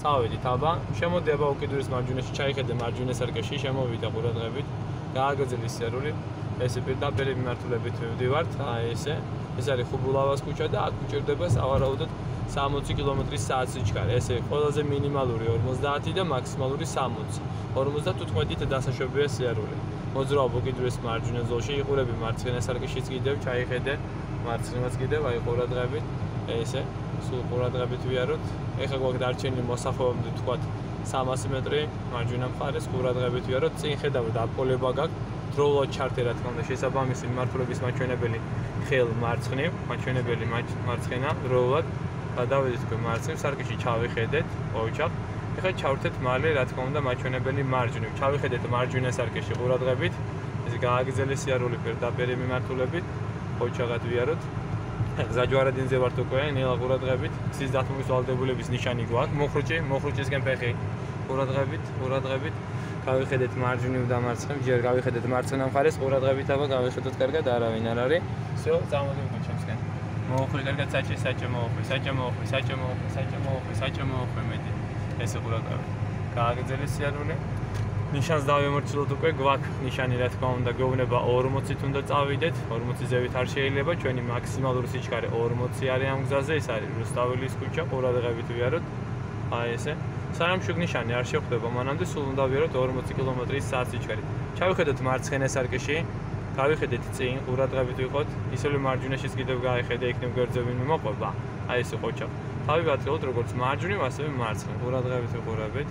წავედით აბა, შემოდი აბა უკიდურეს მარჯვენაში, ჩაიხედე მარჯვენა სარკეში, შემოვიდა ყურადღებით, გააგრძელე სიარული, ესე პირდაპირ მიმართულებით ვივდივართ, აი ესე. ეს არის ხუბულავას ქუჩა და აქ უჭირდება სავარაუდოდ 60 კმ/სთ სიჩქარე. ესე ყველაზე მინიმალური 50 და მაქსიმალური 60. 55-ით დასაშვებია სიარული. მოძრაობ უკიდურეს მარჯვენა ზოლში, იყურები მარცხენა სარკეშიც კიდევ, ჩაიხედე მარცხენას კიდევ, აი ყურადღებით, ესე, სულ ყურადღებით ვიაროთ. ეხლა გვაქვს დარჩენილი მოსახვევამდე თქვათ 300 მეტრი მარჯვენა მხარეს ყურადღებით ვიაროთ. წინ ხედავთ აპოლება გაქვს. დროულად ჩართე რა თქმა უნდა შესაბამისი მიმართულების მაჩვენებელი ხელ მარცხნივ, მაჩვენებელი მარცხენა დროულად გადავედით თქვენ მარცხნივ სარკეში ჩავიხედეთ, ოჩახ. ეხლა ჩავრთეთ მალე რა თქმა უნდა მაჩვენებელი მარჯვნივ. ჩავიხედეთ მარჯვენა სარკეში ყურადღებით. ეს გააგრძელე სიარული პირდაპირ მიმართულებით, ოჩაღად ვიაროთ. ზაჯვარადინზე ვართ უკვე, ნელა ყურადღებით. გზის დათმობის ვალდებულების ნიშანი გვაქვს. მოხრუჭისკენ ფეხი. ყურადღებით. გავიხედეთ მარჯვნივ და მარცხნივ, ჯერ გავიხედეთ მარცხენა მხარეს, ყურადღებით აბა გავიხედოთ კარგად, არავინ არ არის. всё, წამოდივით ჩემსკენ. მოუხვი კარგად საჭე მოუხვი მეტი. ესე ყურადღებით. გააგრძელე სიარული. ნიშანს დავემორჩილოთ უკვე, გვაქვს ნიშანი რა თქმა უნდა, გვეუბნება 40-ით უნდა წავიდეთ, 40-ის ზევით არ შეიძლება, ჩვენი მაქსიმალური სიჩქარე 40 არის ამ გზაზე, ეს არის რუსტაველის ქუჩა, ყურადღებით ვიაროთ. აი ესე. სანამ შუქ ნიშანი არ შეხვდება მანამდე სულ უნდა ვიაროთ 40 კმ/სთ სიჩქარით. ჩავიხედოთ მარცხენა სარკეში, გავიხედეთ წინ, ყურადღებით ვიყოთ, ისევე მარჯვნაშიც კიდევ გაიხედე, იქნებ გვერდზე ვინმე მოყვება. აი ესე ხოჭა. თავი ვაწყილოთ როგორც მარჯვნივ, ასევე მარცხნივ. ყურადღებით ვიყურებით.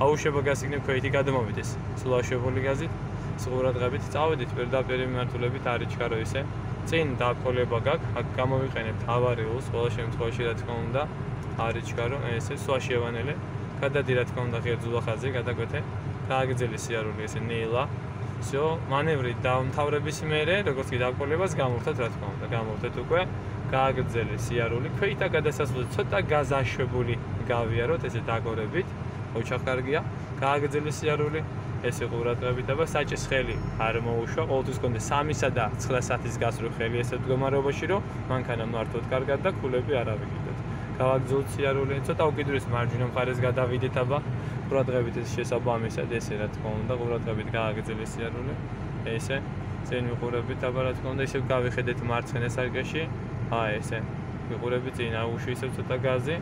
აუშვება გაზი იქნებ ქვეითი გადმოვიდეს. სულ აუშვებული გაზით, ყურადღებით წავედით პირდაპირ მიმართულებით არ იჩქარო ისე. წინ დაკოლება გაქვს, აქ გამოვიყენებთ ავარიულს, ყველა შემთხვევაში რა თქმა უნდა არ იჩქარო, ესე სვა შევანელე. გადადი რა თქმა უნდა ღერძულა ხაზზე, გადაგვეთე. გააგრძელე სიარული ესე ნელა. всё, მანევრი დამთავრების მერე, როგორც კი დაკოლებას გამოვთოთ რა თქმა უნდა, გამოვთეთ უკვე. გააგრძელე სიარული, ქვეითა გადასასვლელზე ცოტა გაზაშვებული გავიაროთ, ესე დაგორებით. ოჩახ კარგია. გააგრძელე სიარული, ესე ყურადღებით აბა საჭის ხელი არ მოუშვა, ყოველთვის გქონდეს 3-სა და 9 საათის გასროლ ხელი ესე მდგომარეობაში, რომ მანქანა მართოთ კარგად და ქულები არ ავიგიდოთ. გავაგრძელოთ სიარული, ცოტა უკიდურეს მარჯვენა მხარეს გადავიდეთ აბა, ყურადღებით ეს შესაბამისად ესე რა თქმა უნდა, ყურადღებით გააგრძელე სიარული, ესე, წინ ვიყურებით აბა რა თქმა უნდა, ისევ გავიხედეთ მარცხენა სარკეში, აი ესე, ვიყურებით წინ აუშვი ისევ ცოტა გაზი,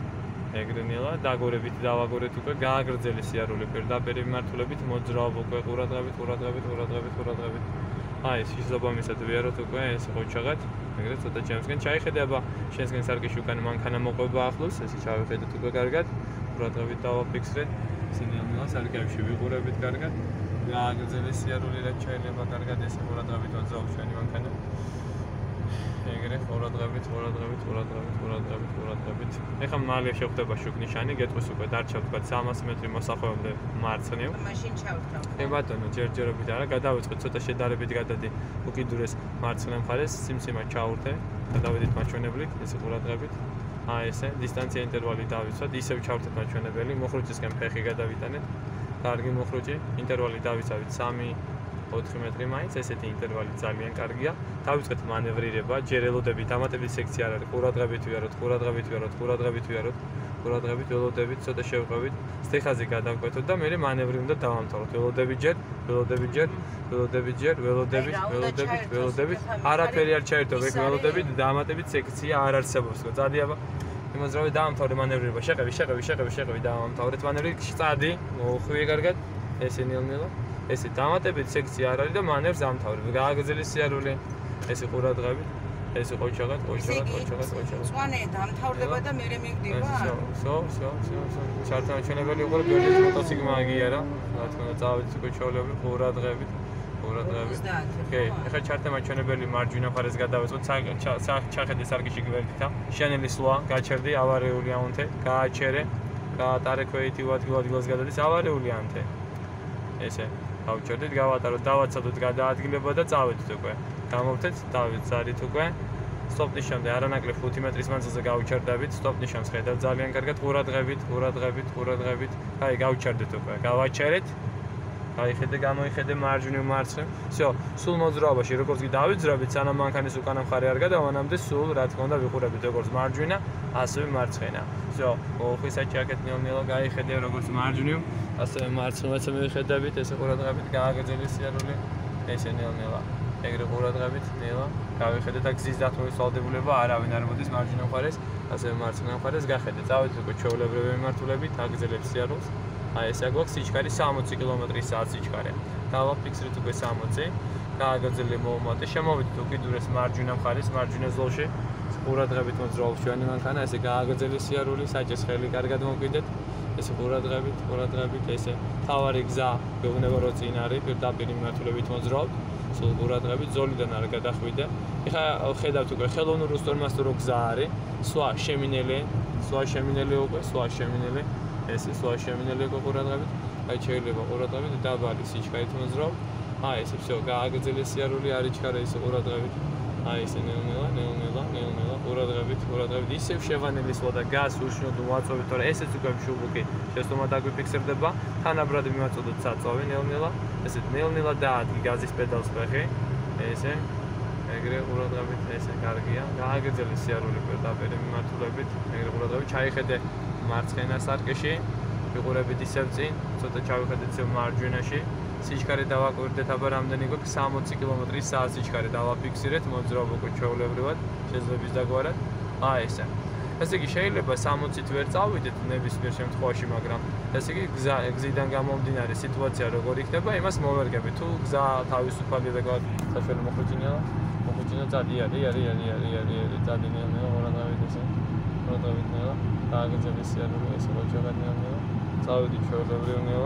ეგრენელა, დაგორებით დავაგორეთ უკვე, გააგრძელე სიარული პირდაპირ მიმართულებით, მოძრაობ უკვე ყურადღებით. აი ეს შესაბამისად ვიაროთ უკვე ეს ხოჭაღად, ეგრეთ ცოტა ჩემსკენ ჩაიხედე აბა, შენსკენ სარკეში უკან მანქანა მოყვება ახლოს, ესე ჩავიხედეთ უკვე კარგად, ყურადღებით დავაფიქსრეთ, სინილა სარკეებში ვიყურებით კარგად, გააგრძელე სიარული რაც შეიძლება კარგად, ესე ყურადღებით ვაძავ ჩვენი მანქანა. ეგრე ყურადღებით. ეხლა მალე შეხვდება შუქ ნიშანი, გეტყვის უკვე დარჩა თქვა 300 მეტრი მოსახვევამდე მარცხნივ. მაშინ ჩავთავ. ბატონო, ჯერჯერობით არა, გადავიწყეთ ცოტა შედარებით გადადი უკიდურეს მარცხენა მხარეს, სიმსიმა ჩაურთე, გადავედით მაჩვენებლით, ესე ყურადღებით. აი ესე, დისტანცია ინტერვალი დავიცვათ, ისევ ჩავრთეთ მაჩვენებელი, მოხრუჭისკენ ფეხი გადავიტანეთ. კარგი მოხრუჭი, ინტერვალი დავიცავით 3-4 მეტრი მაინც, ესეთი ინტერვალი ძალიან კარგია. დავიწყეთ მანევრირება, ჯერ ელოდებით, დამატებითი სექცია არ არის, ყურადღებით ვიაროთ, ველოდებით, ცოტა შევყვებით, სტეხაზე გადავკვეთოთ და მერე მანევრი უნდა დავამთავროთ. ველოდებით, არაფერი არ ჩაერთო, ეგ ველოდებით, დამატებით სექცია არ არსებობს, წადი აბა. იმოძრავე დავამთავრე მანევრირება, შეყევი, დავამთავრეთ მანევრი, წადი, მოუხვიე კარგად, ესე ნელ-ნელა. ესე დამატებით სექცია არ არის და მანევრს დამთავრებ. გააგრძელე სიარული, ესე ყურადღებით, ესე ყოჩაღად. წვანე დამთავრდება და მერე მივდივარ. всё. ჩარტა მაჩვენებელი უყურე ბერლის მოტოციკლა აგიარა. რა თქმა უნდა, წავედით უკვე ჩავლები, ყურადღებით. ოკეი, ეხლა ჩარტა მაჩვენებელი მარჯვენა მხარეს გადავეწყოთ, ჩახედე სარკეში გვერდითა. შენელი სვლა, გაჩერდი, ავარიული აუნთე, გააჩერე, გაატარე ქვეითი ადგილას გადადის, ავარიული ანთე. ესე გავჩერდით, გავატაროთ, დავაცადოთ გადაადგილება და წავედით უკვე. გამოვთეთ, დავიცადით უკვე. სტოპ ნიშამდე არანაკლებ 5 მეტრის მანძილზე გავჩერდებით, სტოპ ნიშანს ხედავთ ძალიან კარგად, ყურადღებით. აი, გავჩერდით უკვე. გავაჩერეთ. გაიხედე, გამოიხედე მარჯვნივ მარცხნივ. всё, სულ მოძრაობაში როგორც კი დავიძრაბით, სანამ მანქანის უკანა მხარე არ გადავანამდე, სულ რა თქმა უნდა ვიყურებით როგორც მარჯვენა, ასევე მარცხენა. всё, მოუხვისად ჩაკეთ ნელ-ნელა გაიხედე როგორც მარჯვნივ, ასევე მარცხნივაც მივიხედებით, ესე ყურადღებით გააგრძელე სიარული, ესე ნელ-ნელა. ეგრე ყურადღებით, ნელა, გავიხედეთ და გზის დათმობის ვალდებულება არავინ არ მოდის მარჯვენა მხარეს, ასევე მარცხენა მხარეს გახედე. წავედით უკვე ჩვეულებრივი მიმართულებით, აგრძელებ სიარულს. აი ესე გვაქვს სიჩქარე 60 კმ/სთ სიჩქარე. დავაფიქსირეთ უკვე 60. გააგრძელე მოუმატე. შემოვიდეთ უკიდურეს მარჯვენა მხარეს, მარჯვენა ზოლში. ყურადღებით მოძრაობს ჩვენი მანქანა, ესე გააგრძელე სიარული, საჭეს ხელი კარგად მოვკიდეთ. ესე ყურადღებით, ესე თავარი გზა გვეუბნება რომ წინ არის, პირდაპირ მიმართულებით მოძრაობთ. სულ ყურადღებით, ზოლიდან არ გადახვიდე. ეხლა ხედავთ უკვე ხელოვნურ უსწორმასწორო გზა არის. სვა შემინელი უკვე, ესე სვა შემინელი უკვე ყურადღებით. აი შეიძლება ყურადღებით დაბალი სიჩქარით მოძრაობ. აი ესე всё, გააგრძელე სიარული, არ იჩქარე ისე ყურადღებით. აი ესე ნელ-ნელა, ყურადღებით, ისევ შევანელი სვა და გას უშნოდ ვაწოვით, თორე ესეც უკვე მშუბლი შეცდომა დაგვიფიქსირდება. თანაბრად მივაწოდოთ საწოვი ნელ-ნელა. ესეთ ნელ-ნელა დაადგი გაზის პედალს ფეხი. ესე ეგრე ყურადღებით, ესე კარგია. გააგრძელე სიარული პირდაპირ მიმართულებით. ეგრე ყურადღებით ჩაიხედე მარცხენა სარკეში. ვიყურებით ისევ წინ, ცოტა ჩავიხედეთ ისევ მარჯვენაში. სიჩქარე დავაკვირდეთ, აბა რამდენი გვაქვს 60 კმ/სთ სიჩქარე დავაფიქსირეთ, მოძრაობ უკვე ჩვეულებრივად, შეძლებს დაგვარად. აი ესე. ესე იგი შეიძლება 60-ით ვერ წავიდეთ ნებისმიერ შემთხვევაში, მაგრამ ესე იგი გზიდან გამომდინარე სიტუაცია როგორ იქნება, იმას მოვერგებით. თუ გზა თავისუფალია და საშველი მოხუჭინია, წადი, წადი ნელა, ყურადღებით ესე. ყურადღებით ნელა, გააგრძელე სიარული, ესე როჭაღად ნელა. წავედი ჩვეულებრივ ნელა.